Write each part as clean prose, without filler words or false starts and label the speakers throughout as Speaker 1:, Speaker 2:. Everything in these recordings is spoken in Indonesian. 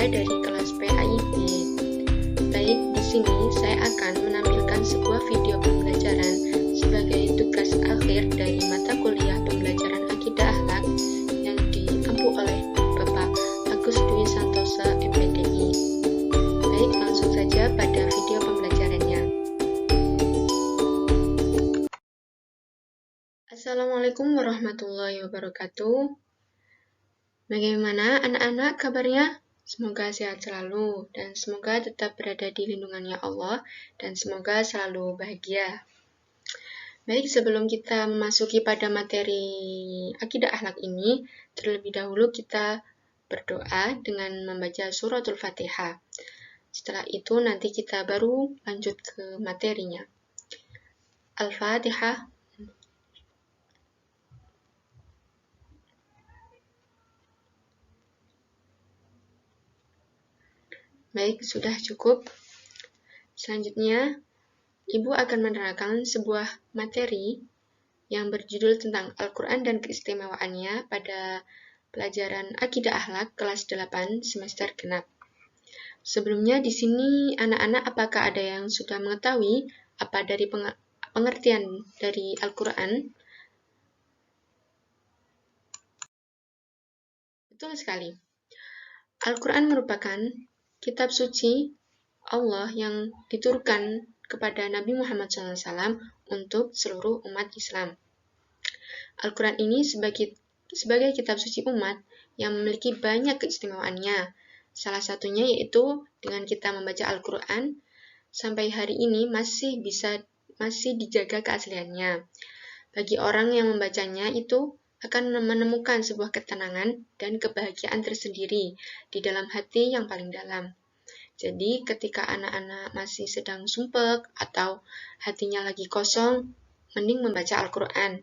Speaker 1: saya dari kelas PAIB. Baik, di sini saya akan menampilkan sebuah video pembelajaran sebagai tugas akhir dari mata kuliah pembelajaran Akidah Akhlak yang diampu oleh Bapak Agus Dwi Santosa, MPDI. Baik, langsung saja pada video pembelajarannya. Assalamualaikum warahmatullahi wabarakatuh. Bagaimana anak-anak kabarnya? Semoga sehat selalu dan semoga tetap berada di lindungannya Allah dan semoga selalu bahagia. Baik, sebelum kita memasuki pada materi Akidah Akhlak ini, terlebih dahulu kita berdoa dengan membaca suratul Fatihah. Setelah itu nanti kita baru lanjut ke materinya. Al-Fatihah. Baik, sudah cukup. Selanjutnya, Ibu akan menerangkan sebuah materi yang berjudul tentang Al-Quran dan keistimewaannya pada pelajaran Akidah Akhlak kelas 8 semester genap. Sebelumnya di sini anak-anak apakah ada yang sudah mengetahui apa dari pengertian dari Al-Quran? Betul sekali. Al-Quran merupakan kitab suci Allah yang diturunkan kepada Nabi Muhammad SAW untuk seluruh umat Islam. Al-Quran ini sebagai kitab suci umat yang memiliki banyak keistimewaannya. Salah satunya yaitu dengan kita membaca Al-Quran, sampai hari ini masih dijaga keasliannya. Bagi orang yang membacanya itu akan menemukan sebuah ketenangan dan kebahagiaan tersendiri di dalam hati yang paling dalam. Jadi ketika anak-anak masih sedang sumpek atau hatinya lagi kosong, mending membaca Al-Quran.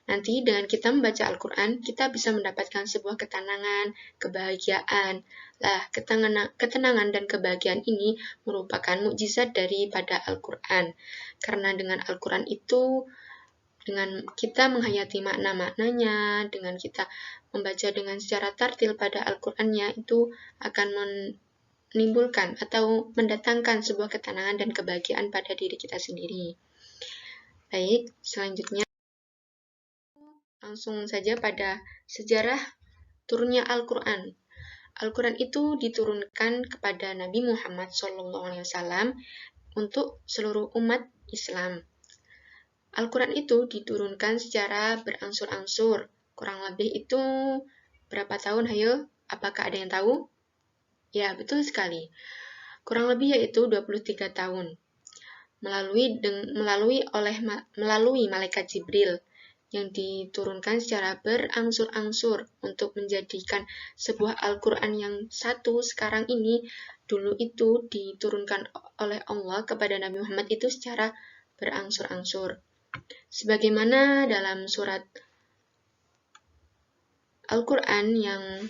Speaker 1: Nanti dengan kita membaca Al-Quran, kita bisa mendapatkan sebuah ketenangan, kebahagiaan. Lah, ketenangan dan kebahagiaan ini merupakan mukjizat daripada Al-Quran. Karena dengan Al-Quran itu, dengan kita menghayati makna-maknanya, dengan kita membaca dengan secara tartil pada Al-Qurannya, itu akan menimbulkan atau mendatangkan sebuah ketenangan dan kebahagiaan pada diri kita sendiri. Baik, selanjutnya langsung saja pada sejarah turunnya Al-Quran. Al-Quran itu diturunkan kepada Nabi Muhammad SAW untuk seluruh umat Islam. Al-Quran itu diturunkan secara berangsur-angsur. Kurang lebih itu berapa tahun, hayo? Apakah ada yang tahu? Ya, betul sekali. Kurang lebih yaitu 23 tahun. Melalui malaikat Jibril yang diturunkan secara berangsur-angsur untuk menjadikan sebuah Al-Quran yang satu sekarang ini, dulu itu diturunkan oleh Allah kepada Nabi Muhammad itu secara berangsur-angsur. Sebagaimana dalam surat Al-Quran yang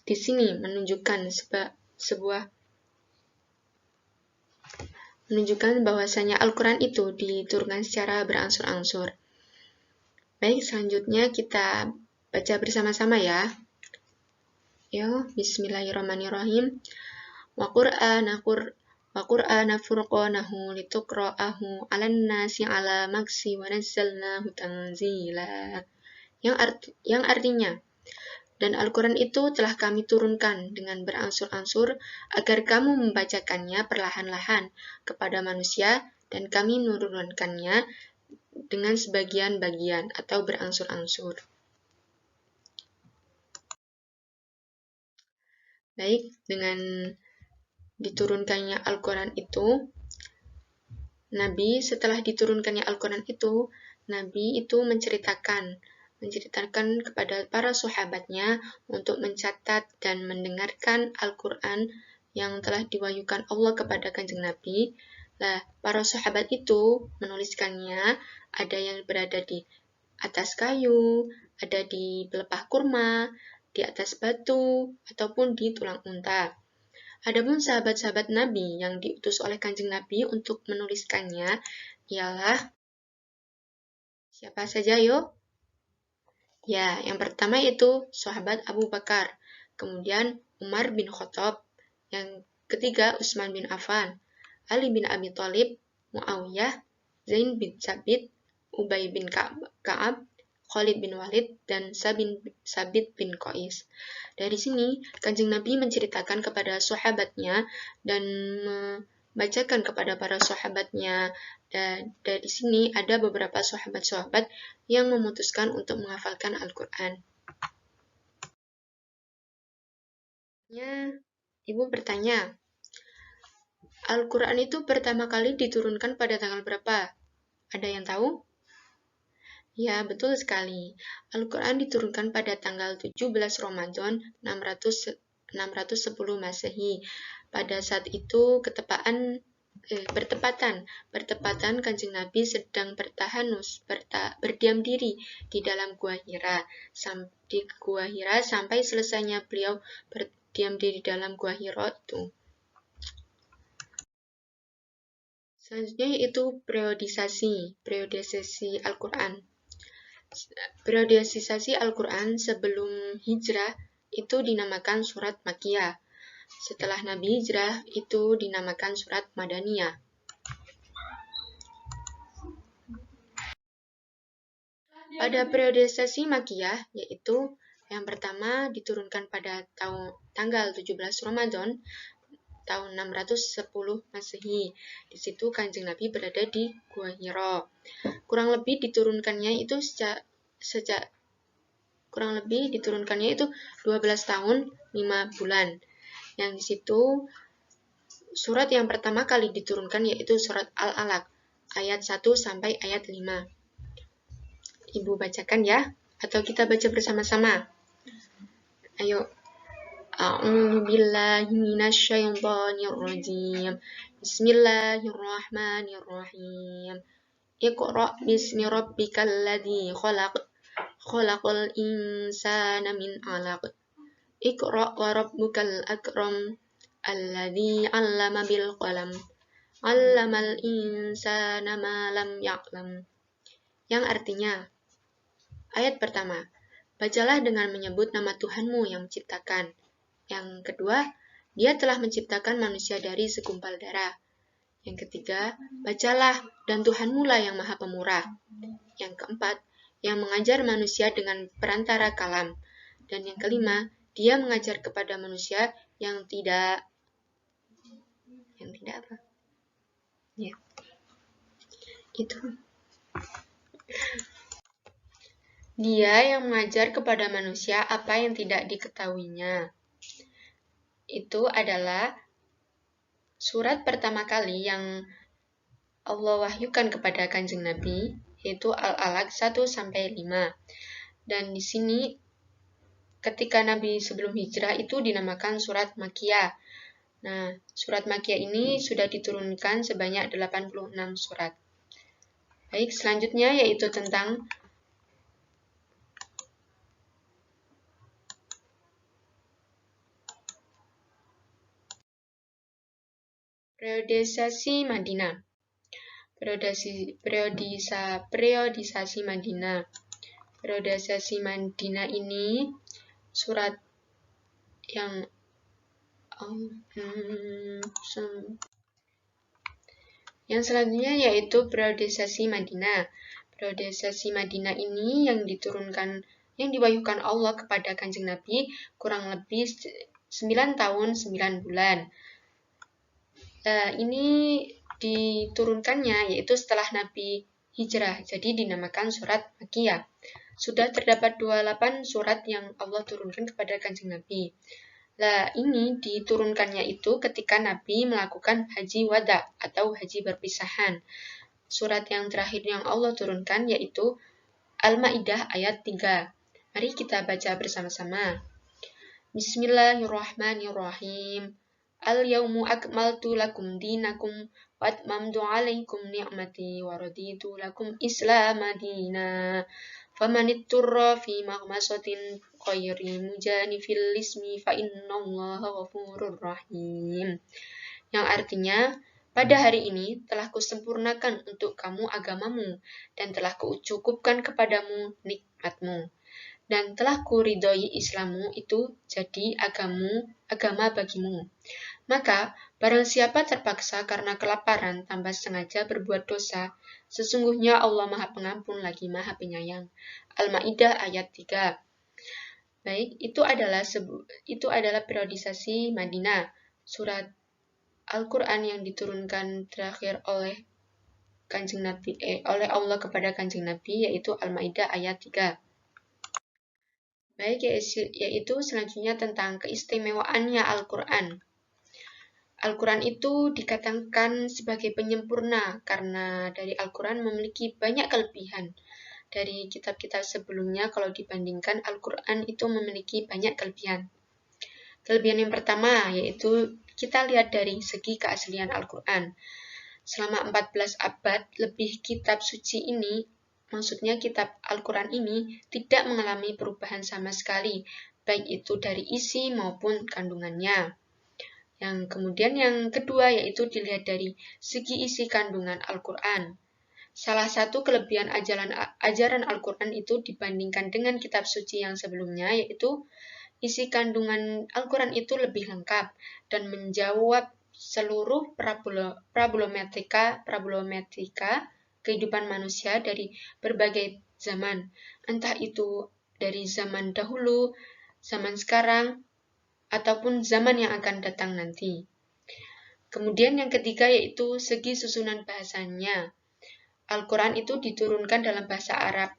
Speaker 1: di sini menunjukkan bahwasanya Al-Quran itu diturunkan secara berangsur-angsur. Baik, selanjutnya kita baca bersama-sama ya. Yo, bismillahirrahmanirrahim. Wa Qur'ana furqanahu lituqra'ahu 'alan nasi 'ala maksi wa nazzalnahu tanzila. Yang artinya, dan Al-Quran itu telah kami turunkan dengan berangsur-angsur agar kamu membacakannya perlahan-lahan kepada manusia dan kami menurunkannya dengan sebagian bagian atau berangsur-angsur. Baik, dengan diturunkannya Al-Quran itu, setelah diturunkannya Al-Quran itu, Nabi itu menceritakan kepada para sahabatnya untuk mencatat dan mendengarkan Al-Quran yang telah diwahyukan Allah kepada Kanjeng Nabi. Nah, para sahabat itu menuliskannya, ada yang berada di atas kayu, ada di pelepah kurma, di atas batu, ataupun di tulang unta. Adapun sahabat-sahabat Nabi yang diutus oleh Kanjeng Nabi untuk menuliskannya ialah siapa saja yuk? Ya, yang pertama yaitu sahabat Abu Bakar, kemudian Umar bin Khattab, Yang ketiga, Utsman bin Affan, Ali bin Abi Thalib, Muawiyah, Zain bin Thabit, Ubay bin Ka'ab, Khalid bin Walid, dan Sabit bin Qais. Dari sini, Kanjeng Nabi menceritakan kepada sahabatnya dan membacakan kepada para sahabatnya. Dan dari sini ada beberapa sahabat-sahabat yang memutuskan untuk menghafalkan Al-Quran. Ibu bertanya, Al-Quran itu pertama kali diturunkan pada tanggal berapa? Ada yang tahu? Ya, betul sekali. Al-Quran diturunkan pada tanggal 17 Ramadan 610 Masehi. Pada saat itu bertepatan Kanjeng Nabi sedang berdiam diri di dalam Gua Hira. Di Gua Hira sampai selesainya beliau berdiam diri dalam Gua Hira itu. Selanjutnya yaitu periodisasi Al-Quran. Periodisasi Al-Quran sebelum hijrah itu dinamakan surat Makkiyah. Setelah Nabi hijrah itu dinamakan surat Madaniyah. Pada periodisasi Makkiyah, yaitu yang pertama diturunkan pada tanggal 17 Ramadan tahun 610 Masehi. Di situ Kanjeng Nabi berada di Gua Hira. Kurang lebih diturunkannya itu 12 tahun 5 bulan. Yang di situ surat yang pertama kali diturunkan yaitu surat Al-Alaq ayat 1 sampai ayat 5. Ibu bacakan ya, atau kita baca bersama-sama. Ayo. A'udzu billahi minasyaitonir rajim. Bismillahirrahmanirrahim. Iqra' bismi rabbikal ladzi khalaq. Khalaqal insana min 'alaq. Iqra' wa rabbukal akram. Alladzi 'allama bil qalam. 'Allamal insana ma lam ya'lam. Yang artinya, ayat pertama, bacalah dengan menyebut nama Tuhanmu yang menciptakan. Yang kedua, Dia telah menciptakan manusia dari segumpal darah. Yang ketiga, bacalah dan Tuhanmu lah yang Maha Pemurah. Yang keempat, yang mengajar manusia dengan perantara kalam. Dan yang kelima, Dia mengajar kepada manusia yang tidak apa? Ya. Itu. Dia yang mengajar kepada manusia apa yang tidak diketahuinya. Itu adalah surat pertama kali yang Allah wahyukan kepada Kanjeng Nabi, yaitu Al-Alaq 1 sampai 5. Dan di sini ketika Nabi sebelum hijrah itu dinamakan surat Makkiyah. Nah, surat Makkiyah ini sudah diturunkan sebanyak 86 surat. Baik, selanjutnya yaitu tentang periodisasi Madinah. Periodisasi Madinah. Periodisasi Madinah ini surat yang selanjutnya yaitu periodisasi Madinah. Periodisasi Madinah ini yang diwahyukan Allah kepada Kanjeng Nabi kurang lebih 9 tahun 9 bulan. Ini diturunkannya yaitu setelah Nabi hijrah, jadi dinamakan surat Makkiyah. Sudah terdapat 28 surat yang Allah turunkan kepada Kanjeng Nabi. Ini diturunkannya itu ketika Nabi melakukan haji wada atau haji perpisahan. Surat yang terakhir yang Allah turunkan yaitu Al-Maidah ayat 3. Mari kita baca bersama-sama. Bismillahirrahmanirrahim. Al-yawmu akmaltu lakum dinakum wa atmamtu 'alaikum ni'mati wa raditu lakum Islam madina. Famanitturra fi maghmasatin ghairi mujanifil ismi fa innallaha ghafurur rahim. Yang artinya, pada hari ini telah kusempurnakan untuk kamu agamamu dan telah kucukupkan kepadamu nikmatmu. dan telah kuridhoi Islammu itu jadi agama bagimu. Maka, barang siapa terpaksa karena kelaparan tanpa sengaja berbuat dosa, sesungguhnya Allah Maha Pengampun lagi Maha Penyayang. Al-Maidah ayat 3. Baik, itu adalah periodisasi Madinah, surat Al-Quran yang diturunkan terakhir oleh oleh Allah kepada Kanjeng Nabi, yaitu Al-Maidah ayat 3. Baik, yaitu selanjutnya tentang keistimewaannya Al-Quran. Al-Quran itu dikatakan sebagai penyempurna karena dari Al-Quran memiliki banyak kelebihan. Dari kitab-kitab sebelumnya, kalau dibandingkan, Al-Quran itu memiliki banyak kelebihan. Kelebihan yang pertama yaitu kita lihat dari segi keaslian Al-Quran. Selama 14 abad lebih, kitab suci ini, maksudnya kitab Al-Quran ini, tidak mengalami perubahan sama sekali, baik itu dari isi maupun kandungannya. Kemudian yang kedua yaitu dilihat dari segi isi kandungan Al-Quran. Salah satu kelebihan ajaran Al-Quran itu dibandingkan dengan kitab suci yang sebelumnya, yaitu isi kandungan Al-Quran itu lebih lengkap dan menjawab seluruh problematika kehidupan manusia dari berbagai zaman, entah itu dari zaman dahulu, zaman sekarang, ataupun zaman yang akan datang nanti. Kemudian yang ketiga yaitu segi susunan bahasanya. Al-Quran itu diturunkan dalam bahasa Arab,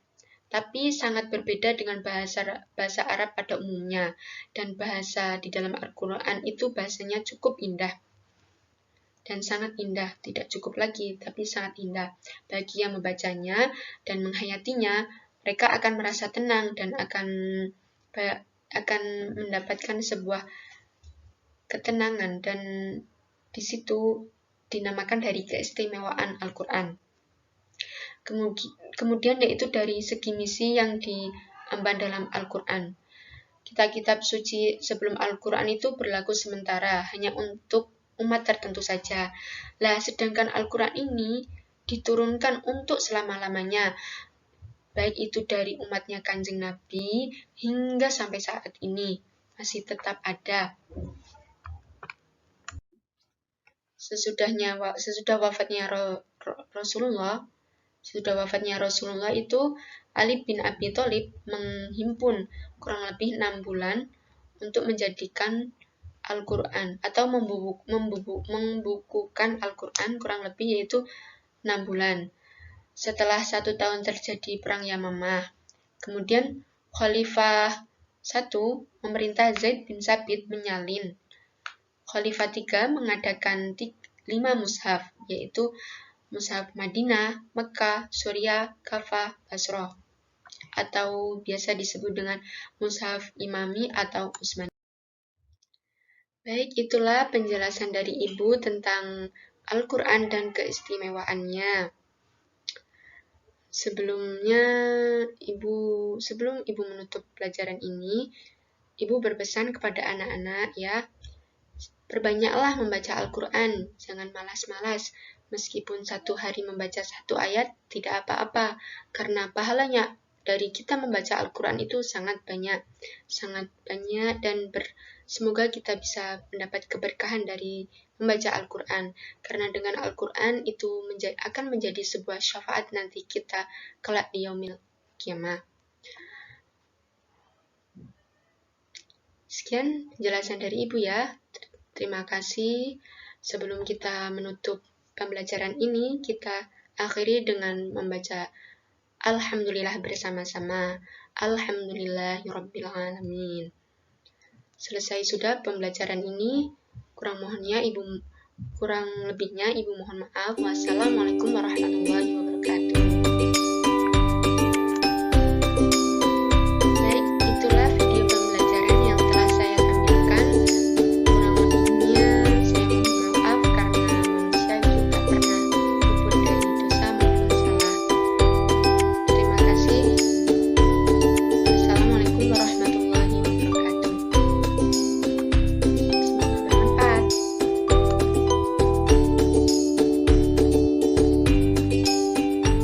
Speaker 1: tapi sangat berbeda dengan bahasa Arab pada umumnya, dan bahasa di dalam Al-Quran itu bahasanya cukup indah, dan sangat indah, tidak cukup lagi, tapi sangat indah. Bagi yang membacanya dan menghayatinya, mereka akan merasa tenang dan akan mendapatkan sebuah ketenangan, dan di situ dinamakan dari keistimewaan Al-Quran. Kemudian yaitu dari segi misi yang diemban dalam Al-Quran. Kitab-kitab suci sebelum Al-Quran itu berlaku sementara, hanya untuk umat tertentu saja. Sedangkan Al-Quran ini diturunkan untuk selama-lamanya, baik itu dari umatnya Kanjeng Nabi hingga sampai saat ini masih tetap ada. Sesudah wafatnya Rasulullah itu, Ali bin Abi Thalib menghimpun kurang lebih 6 bulan untuk menjadikan Al-Quran atau membukukan Al-Quran kurang lebih yaitu 6 bulan. Setelah 1 tahun terjadi perang Yamamah, kemudian Khalifah 1 memerintah Zaid bin Sabit menyalin. Khalifah 3 mengadakan 5 mushaf, yaitu mushaf Madinah, Mekah, Suriah, Kafah, Basrah, atau biasa disebut dengan mushaf Imami atau Utsmani. Baik, itulah penjelasan dari Ibu tentang Al-Quran dan keistimewaannya. Sebelum Ibu menutup pelajaran ini, Ibu berpesan kepada anak-anak ya, perbanyaklah membaca Al-Quran, jangan malas-malas. Meskipun 1 hari membaca 1 ayat, tidak apa-apa, karena pahalanya dari kita membaca Al-Quran itu sangat banyak, dan semoga kita bisa mendapat keberkahan dari membaca Al-Quran, karena dengan Al-Quran itu akan menjadi sebuah syafaat nanti kita kelak di yaumil qiyamah. Sekian penjelasan dari Ibu ya. Terima kasih. Sebelum kita menutup pembelajaran ini, kita akhiri dengan membaca Alhamdulillah bersama-sama. Alhamdulillahirabbil alamin. Selesai sudah pembelajaran ini. Kurang lebihnya Ibu mohon maaf. Wassalamualaikum warahmatullahi wabarakatuh.